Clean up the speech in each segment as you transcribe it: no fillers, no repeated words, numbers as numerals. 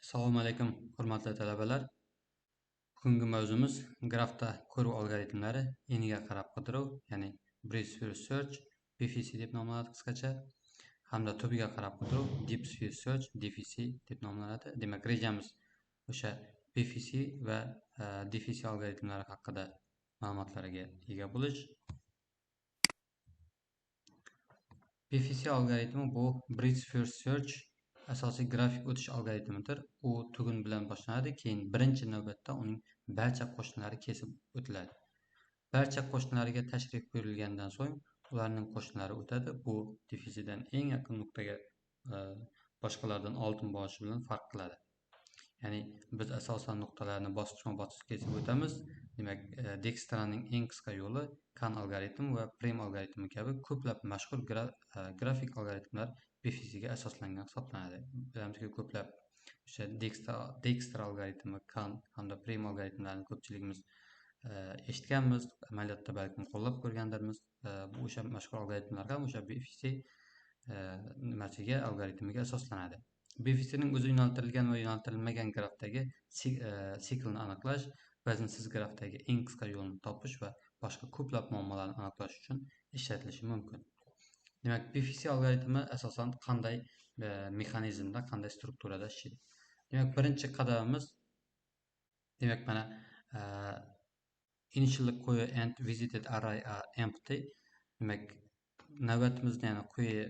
Assalomu alaykum, hurmatli talabalar. Bugungi mavzumiz grafda ko'ruv algoritmlari eniga qarab qidiruv, ya'ni Breadth First Search, BFC deb nomlanadi qisqacha, hamda tubiga qarab qidiruv, Deep First Search, DFC deb nomlanadi. Demak, rejamiz o'sha BFC va DFC algoritmlari haqida ma'lumotlarga ega bo'lish. BFC algoritmi bu Breadth First Search asosiy grafik o'tish algoritmidir. U tugun bilan boshlanadi, keyin birinchi navbatda uning barcha qo'shnilari kesib o'tiladi. Barcha qo'shnilariga tashrif buyurilgandan so'ng ularning qo'shnilari o'tadi. Bu defisidan eng yaqin nuqtaga boshqalardan oldin borishi bilan farq qiladi. Ya'ni biz asosan nuqtalarni bosqichma-bosqich kesib o'tamiz. Demak, Dijkstraning eng qisqa yo'li Kan algoritmi va Prim algoritmi kabi ko'plab mashhur grafik algoritmlar BFC'ga asoslangan hisoblanadi. Bilamizki, ko'plab o'sha Dijkstra algoritmi, Kan hamda Prim algoritmlarini ko'pchiligimiz eshitganmiz, amaliyotda balkim qo'llab ko'rgandirmiz. Bu o'sha mashhur algoritmlar ham o'sha BFC nimasiga algoritmiga asoslanadi. BFC'ning o'zi yo'naltirilgan va yo'naltirilmagan grafdagi siklni aniqlash, vaznsiz grafdagi eng qisqa yo'lni topish va boshqa ko'plab muammolarni aniqlash uchun ishlatilishi mumkin. Demak, BFC algoritmi asosan qanday mexanizmda, qanday strukturada ishlaydi? Demak, birinchi qadamimiz, demak, mana initially query and visited array are empty. Demak, navbatimizni, ya'ni query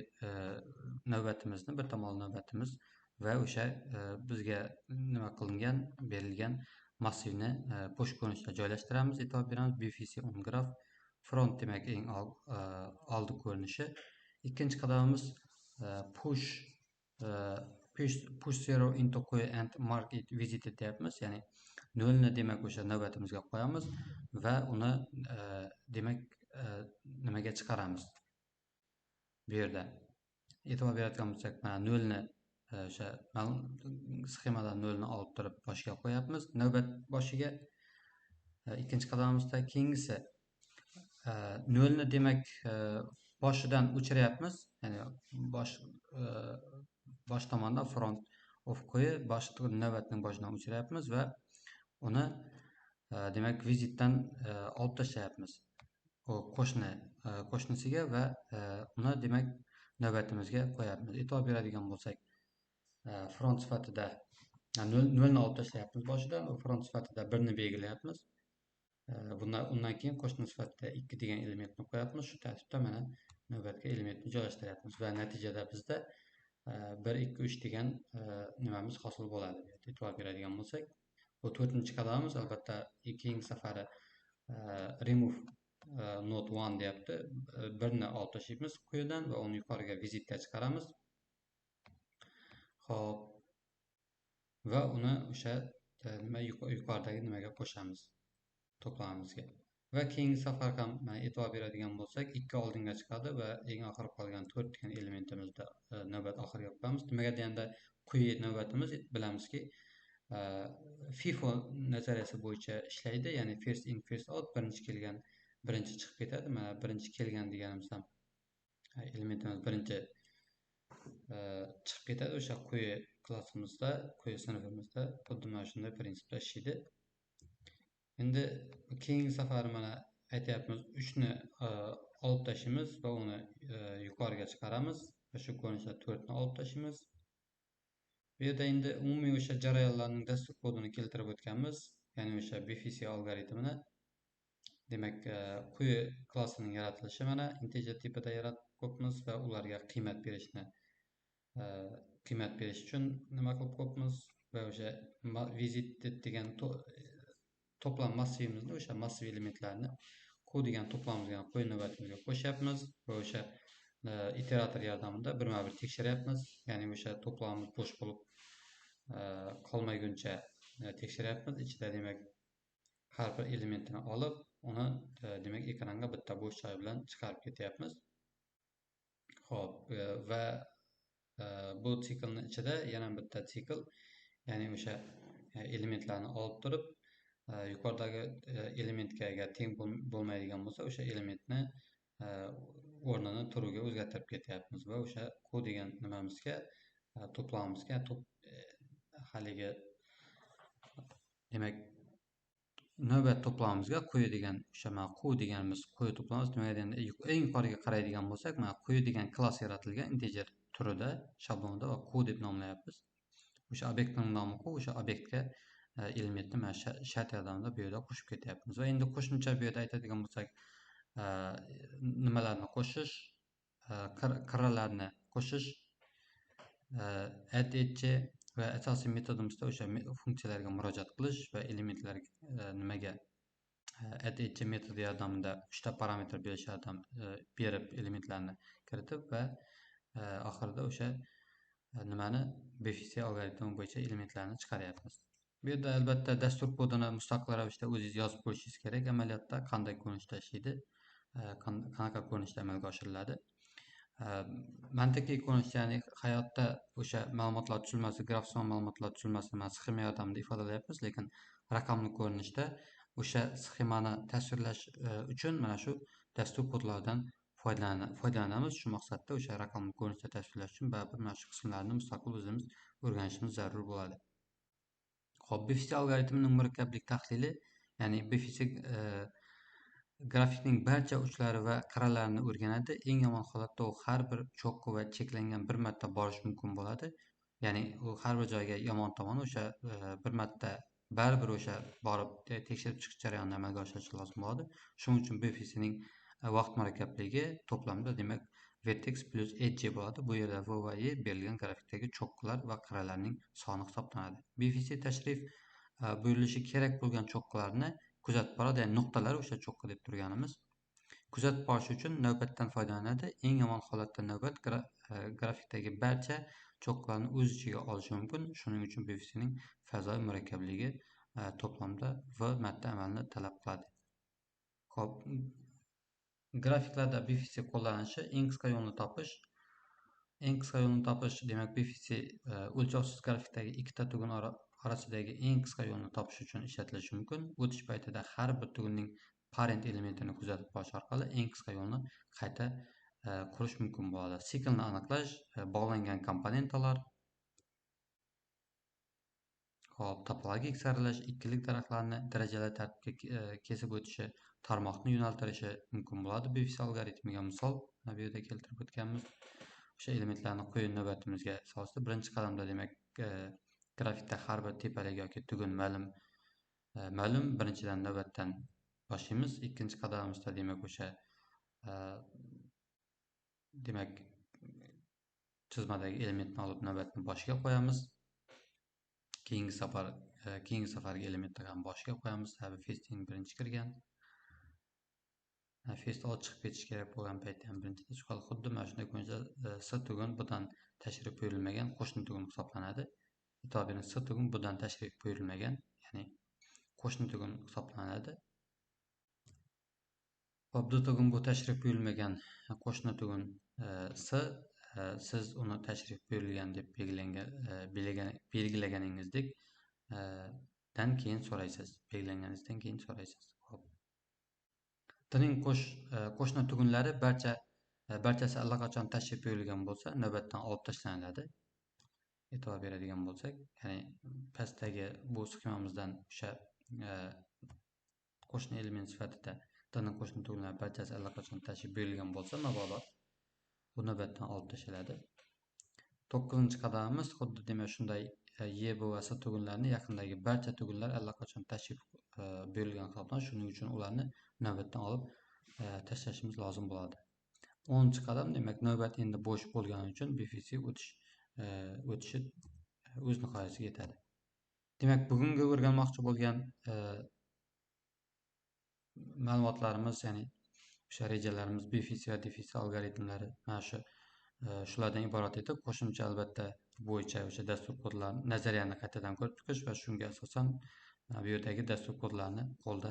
navbatimizni, bir tomonli navbatimiz va o'sha bizga nima qilingan, berilgan massivni bo'sh ko'rinishda joylashtiramiz, e'tibor beramiz. BFC on graph front, demak, eng oldi ko'rinishi. Ikkinchi qadamimiz push zero into query and mark it visited deyapmiz, ya'ni 0 ni demak o'sha navbatimizga qo'yamiz va uni demak nimaga chiqaramiz. Bu yerda e'tibor beradigan bo'lsak, mana 0 ni o'sha sxemadan 0 ni olib turib boshiga qo'yapmiz, navbat boshiga. Ikkinchi qadamimizda keyingisi 0 ni demak boshidan o'chiryapmiz, ya'ni bosh tomondan front of query navbatning boshidan o'chiryapmiz va uni demak visitdan olib tashlayapmiz. U qo'shnisiga va uni demak navbatimizga qo'yapmiz. E'tibor beradigan bo'lsak, front sifatida 0 ni olib tashlayapmiz boshidan, va front sifatida 1 ni belgilayapmiz. Undan keyin qo'shni sifatida 2 degan elementni qo'yapmiz. Shu tartibda mana navbatga elementni joylashtiryapmiz va natijada bizda 1 2 3 degan nimamiz hosil bo'ladi. E'tibor beradigan bo'lsak, bu 4-qadamimiz. Albatta, keyingi safari remove node 1 deyapti. 1 ni olib tashlaymiz quyidan va uni yuqoriga visitga chiqaramiz. Xo'p, va uni o'sha yuqoridagi nimaga qo'shamiz, to'plamimizga. Va keyingi safar ham e'tibor beradigan bo'lsak, 2 oldinga chiqadi va eng oxiri qolgan 4 degan elementimizda navbat oxiriga qo'yamiz. Nimaga deganda, quyi navbatimiz bilamizki FIFO nazariyasi bo'yicha ishlaydi, ya'ni first in first out, birinchi kelgan birinchi chiqib ketadi. Mana birinchi kelgan deganimiz ham elementimiz birinchi chiqib ketadi. O'sha quyi klassimizda, quyi sinfimizda xuddi mana shunday prinsipda ishlaydi. Endi keyingi safar mana aytyapmiz, 3 ni olib tashlaymiz va uni yuqoriga chiqaramiz va shu ko'rinishda 4 ni olib tashlaymiz. Bu yerda endi umumiy o'sha jarayonlarning dastur kodini keltirib o'tganmiz, ya'ni o'sha BFC algoritmini. Demak, quyi klassining yaratilishi mana integer tipida yaratib qo'yibmiz va ularga qiymat berish uchun nima qilib qo'yibmiz va o'sha visited degan to'plam massivimizni, o'sha massiv elementlarni q degan to'plamimizga, quyi navbatimizga qo'shyapmiz va o'sha iterator yordamida birma-bir tekshiryapmiz. Ya'ni o'sha to'plamimiz bo'sh bo'lib qolmaguncha tekshiryapmiz. Ichida demak har bir elementini olib, uni demak ekranga bitta bo'sh joy bilan chiqarib ketyapmiz. Xo'p, va bu siklning ichida yana bitta sikl, ya'ni o'sha elementlarni olib turib, yuqoridagi elementga agar teng bo'lmaydigan bo'lsa, o'sha elementni o'rnini turiga o'zgartirib ketyapmiz va o'sha q degan nimamizga, to'plamimizga haligi demak navbat to'plamimizga quyi degan o'sha mana qu deganimiz quyi to'plamimiz nimaga deganda eng yuqoriga qaraydigan bo'lsak, mana quyi degan klass yaratilgan integer turida shablonda va qu deb nomlayapmiz. O'sha obyektning nomi qu, o'sha obyektga elementni mana shart yordamida bu yerda qo'shib ketyapmiz. Va endi qo'shimcha bu yerda aytadigan bo'lsak, nimalarni qo'shish, qirralarni qo'shish, add etchi va asosiy metodimizda o'sha funksiyalarga murojaat qilish va elementlar nimaga add etchi metodi yordamida 3 ta parametr berish berib elementlarni kiritib va oxirida o'sha nimani BFC algoritmi bo'yicha elementlarni chiqaryapmiz. Bu yerda albatta dastur kodini mustaqil ravishda o'zingiz yozib qo'yishingiz kerak. Amaliyotda qanday ko'rinishda ishlaydi, qanaqa ko'rinishda amalga oshiriladi. Mantiqiy ko'rinish, ya'ni hayotda o'sha ma'lumotlar tuzilmasi, grafson ma'lumotlar tuzilmasini mana sxema yordamida ifodalayapmiz, lekin raqamli ko'rinishda o'sha sxemani tasvirlash uchun mana shu dastur kodlaridan foydalanamiz. Shu maqsadda o'sha raqamli ko'rinishda tasvirlash uchun baribir mana shu qismlarni mustaqil o'zimiz o'rganishimiz zarur bo'ladi. Xo'p, BFC algoritmining murakkablik tahlili, ya'ni BFC grafikning barcha uchlari va qirralarini o'rganadi. Eng yomon holatda u har bir cho'qqi va cheklangan bir marta borish mumkin bo'ladi. Ya'ni u har bir joyga yomon tomoni o'sha bir marta baribir o'sha borib tekshirib chiqish jarayonini amalga oshirishi lozim bo'ladi. Shuning uchun BFCning vaqt murakkabligi to'plamda demak vertex plus edge bo'ladi. Bu yerda v va e berilgan grafikdagi cho'qqilar va qirralarning soni hisoblanadi. BFC tashrif buyurilishi kerak bo'lgan cho'qqilarni kuzatib boradi, ya'ni nuqtalar o'sha cho'qqi deb turganimiz. Kuzatib borish uchun navbatdan foydalanadi. Eng yomon holatda navbat grafikdagi barcha cho'qqilarni o'z ichiga olishi mumkin. Shuning uchun BFCning fazoviy murakkabligi to'plamda v marta amalni talab qiladi. Xo'p, grafiklarda BFC qo'llanilishi eng qisqa yo'lni topish. Eng qisqa yo'lni topish, demak BFC o'lchovsiz grafikdagi ikkita tugun orasidagi eng qisqa yo'lni topish uchun ishlatilishi mumkin. O'tish paytida har bir tugunning parent elementini kuzatib borish orqali eng qisqa yo'lni qayta qurish mumkin bo'ladi. Siklni aniqlash, bog'langan komponentalar, hop, topologik saralash, ikkilik daraxtlarni darajali tartibga kesib o'tishi, tarmoqni yo'naltirishi mumkin bo'ladi. BFC algoritmiga misol bu yerda keltirib o'tganmiz. O'sha elementlarni quyi navbatimizga solishda birinchi qadamda demak grafikda har bir tepalik yoki tugun ma'lum birinchidan navbatdan boshlaymiz. Ikkinchi qadamimizda demak o'sha demak chizmadagi elementni olib navbatni boshiga qo'yamiz. Keyingi safargi elementni ham boshiga qo'yamiz. Tabi festing birinchi kirgan. Fest chiqib ketish kerak bo'lgan paytda ham birinchida chiqadi. Xuddi mana shunday ko'rinishda S tugun bundan tashrif buyurilmagan qo'shni tugun hisoblanadi. E'tibor bering, S tugun bundan tashrif buyurilmagan, ya'ni qo'shni tugun hisoblanadi. Hop, bu tugun bu tashrif buyurilmagan qo'shni tugun S, siz uni tashrif buyurilgan deb belgilaganingizdan keyin so'raysiz. Belgilaganingizdan keyin so'raysiz. Hop. Tining qo'shni tugunlari barchasi allaqachon tashrif buyurilgan bo'lsa, navbatdan olib tashlanadi. E'tibor beradigan bo'lsak, ya'ni pastdagi bu sxemamizdan o'sha qo'shni element sifatida tining qo'shni tugunlari barchasi allaqachon tashrif buyurilgan bo'lsa, mabodo bu navbatdan olib tashlanadi. 9-qadamimiz xuddi demak shunday E, B va S tugunlarini yaqindagi barcha tugunlar allaqachon tashrif buyurilgan hisoblanadi. Shuning uchun ularni navbatdan olib tashlashimiz lozim bo'ladi. 10-qadam demak navbat endi bo'sh bo'lgani uchun BFC o'tishi o'z nihoyasiga yetadi. Demak, bugungi o'rganmoqchi bo'lgan ma'lumotlarimiz, ya'ni o'sha rejalarimiz BFC va DFC algoritmlari mana shulardan iborat edi. Qo'shimcha albatta bo'yicha o'sha dastur kodlarini nazariyani qaytadan ko'rib chiqish va shunga asosan bu yerdagi dastur kodlarni qo'lda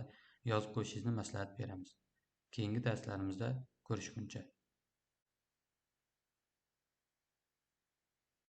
yozib qo'yishingizni maslahat beramiz. Keyingi darslarimizda ko'rishguncha.